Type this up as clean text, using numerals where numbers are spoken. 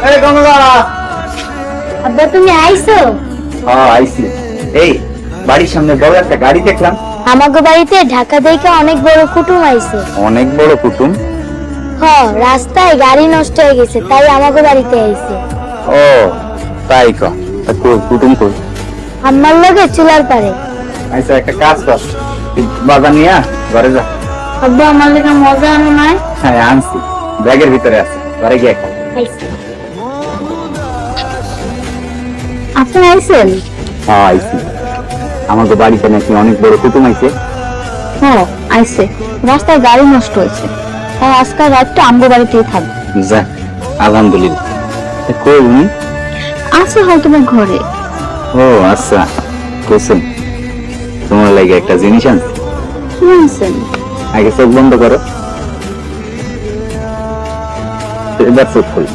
এই গঙ্গা, আব্বা তুমি আইছো? হ্যাঁ আইছি। এই বাড়ির সামনে বড় একটা গাড়ি দেখলাম। আমাগো বাড়িতে ঢাকা থেকে অনেক বড় কুটুম আইছে। অনেক বড় কুটুম? রাস্তায় গাড়ি নষ্ট হয়ে গেছে, তাই আমাগো বাড়িতে আইছে। ও তাই ক, তা কই কুটুম কই? আমার লগে চুলার পারে। আচ্ছা একটা কাজ কর, তুই বাজার নিয়ে ঘরে যা। আব্বা আমার লগে মজা আনো নাই? হ্যাঁ আনছি, ব্যাগের ভিতরে আছে, ঘরে গিয়ে খা। আপনি আইছেন? হ্যাঁ আইছি। আমাকে বাড়িতে নাকি অনেক বড় কুটুম আইছে। আইছে। রাস্তায় গাড়ি নষ্ট হয়েছে, তাই আজকাল রাতটা আমগো বাড়িতেই থাকবে। যা, আলহামদুলিল্লাহ। তা কই উনি? আছে হয়তো বা ঘরে। ও আচ্ছা, কোসেন তোমার লাগে একটা জিনিস আনছি। কি আনছেন? আগে চোখ বন্ধ করো, এবার চোখ খুলি।